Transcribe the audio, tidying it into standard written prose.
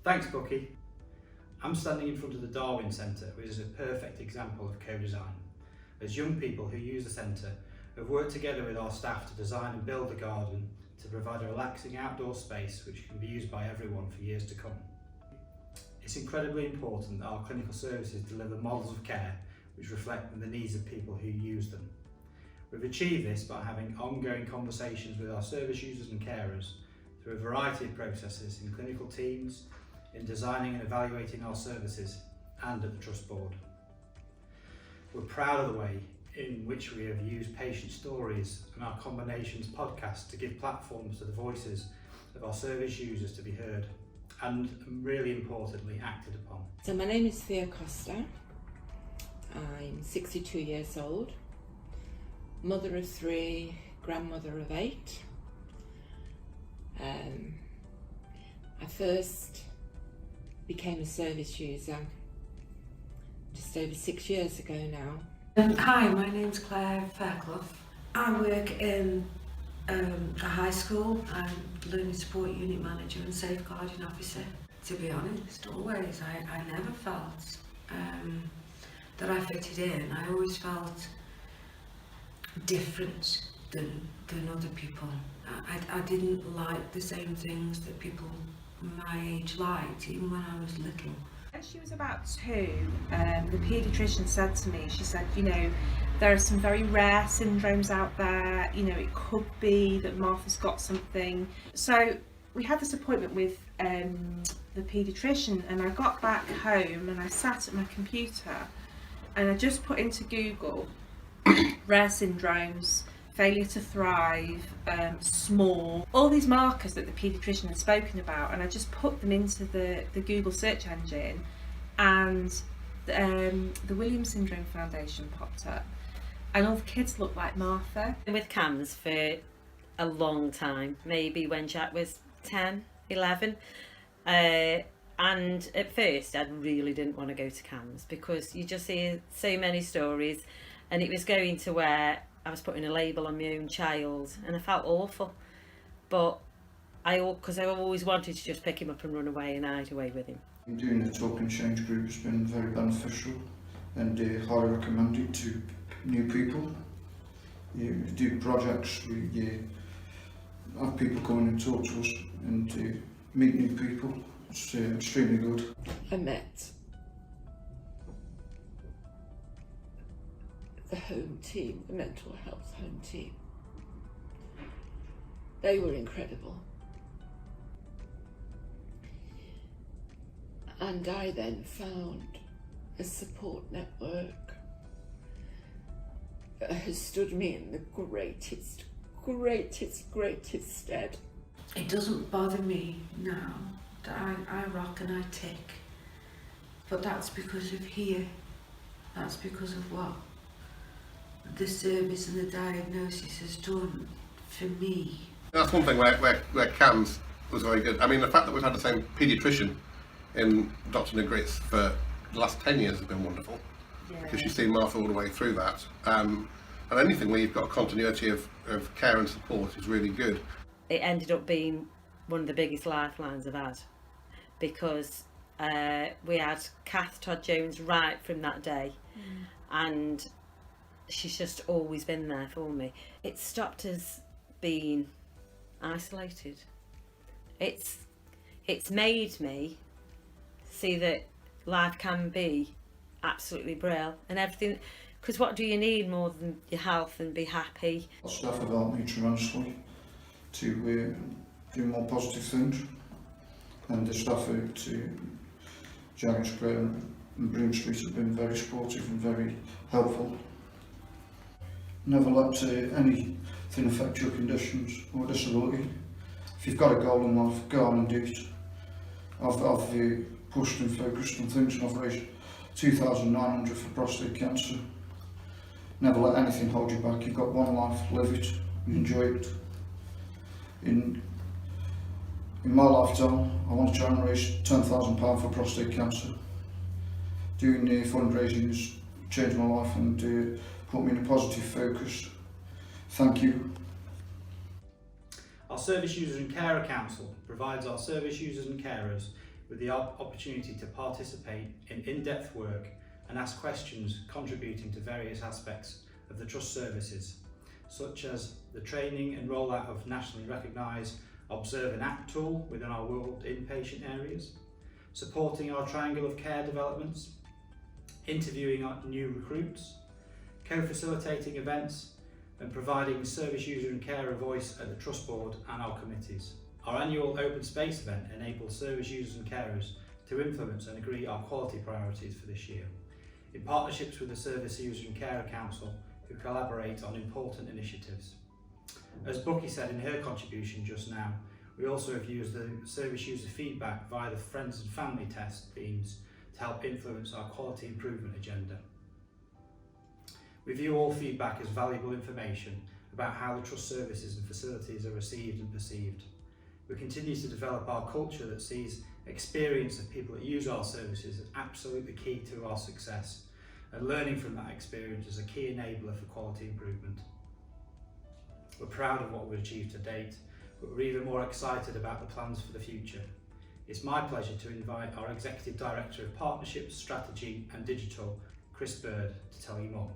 Thanks, Bucky. I'm standing in front of the Darwin Centre, which is a perfect example of co-design, as young people who use the centre have worked together with our staff to design and build the garden to provide a relaxing outdoor space which can be used by everyone for years to come. It's incredibly important that our clinical services deliver models of care which reflect the needs of people who use them. We've achieved this by having ongoing conversations with our service users and carers through a variety of processes in clinical teams, in designing and evaluating our services, and at the Trust Board. We're proud of the way in which we have used patient stories and our Combinations podcast to give platforms to the voices of our service users to be heard and, really importantly, acted upon. So my name is Thea Costa. I'm 62 years old, mother of 3, grandmother of 8. I first became a service user just over 6 years ago now. Hi, my name's Claire Fairclough. I work in a high school. I'm Learning Support Unit Manager and Safeguarding Officer. To be honest, always, I never felt that I fitted in. I always felt different than other people. I didn't like the same things that people my age liked, even when I was little. When she was about 2, the paediatrician said to me, she said, you know, there are some very rare syndromes out there, you know, it could be that Martha's got something. So we had this appointment with the paediatrician, and I got back home and I sat at my computer and I just put into Google rare syndromes, failure to thrive, small, all these markers that the paediatrician had spoken about, and I just put them into the Google search engine, and the Williams Syndrome Foundation popped up, and all the kids looked like Martha. With CAMS for a long time, maybe when Jack was 10, 11, and at first I really didn't want to go to CAMS because you just hear so many stories, and it was going to where I was putting a label on my own child and I felt awful, but because I always wanted to just pick him up and run away and hide away with him. Doing the Talk and Change group has been very beneficial and highly recommended to new people. You do projects, we have people come and talk to us and meet new people. It's extremely good. I met the home team, the mental health home team. They were incredible. And I then found a support network that has stood me in the greatest stead. It doesn't bother me now that I rock and I tick, but that's because of here. That's because of what the service and the diagnosis has done for me. That's one thing where CAMS was very good. I mean, the fact that we've had the same paediatrician in Dr. Negritz for the last 10 years has been wonderful, because she's seen Martha all the way through that. And anything where you've got a continuity of care and support is really good. It ended up being one of the biggest lifelines I've had, because we had Kath Todd-Jones right from that day, and she's just always been there for me. It stopped us being isolated. It's made me see that life can be absolutely brilliant and everything, because what do you need more than your health and be happy? Staff have helped me tremendously to do more positive things, and the staff at Janet Square and Broome Street have been very supportive and very helpful. Never let anything affect your conditions or disability. If you've got a goal in life, go on and do it. I've pushed and focused on things, and I've raised $2,900 for prostate cancer. Never let anything hold you back. You've got one life, live it and enjoy it. In my lifetime, I want to try and raise £10,000 for prostate cancer. Doing fundraising has changed my life and put me in a positive focus. Thank you. Our Service Users and Carer Council provides our service users and carers with the opportunity to participate in in-depth work and ask questions contributing to various aspects of the Trust services, such as the training and rollout of nationally recognised Observe and Act tool within our ward inpatient areas, supporting our triangle of care developments, interviewing our new recruits, co-facilitating events and providing service user and carer voice at the Trust Board and our committees. Our annual open space event enables service users and carers to influence and agree our quality priorities for this year, in partnerships with the Service User and Carer Council, who collaborate on important initiatives. As Bucky said in her contribution just now, we also have used the service user feedback via the Friends and Family Test themes to help influence our quality improvement agenda. We view all feedback as valuable information about how the Trust services and facilities are received and perceived. We continue to develop our culture that sees experience of people that use our services as absolutely key to our success, and learning from that experience is a key enabler for quality improvement. We're proud of what we've achieved to date, but we're even more excited about the plans for the future. It's my pleasure to invite our Executive Director of Partnerships, Strategy and Digital, Chris Bird, to tell you more.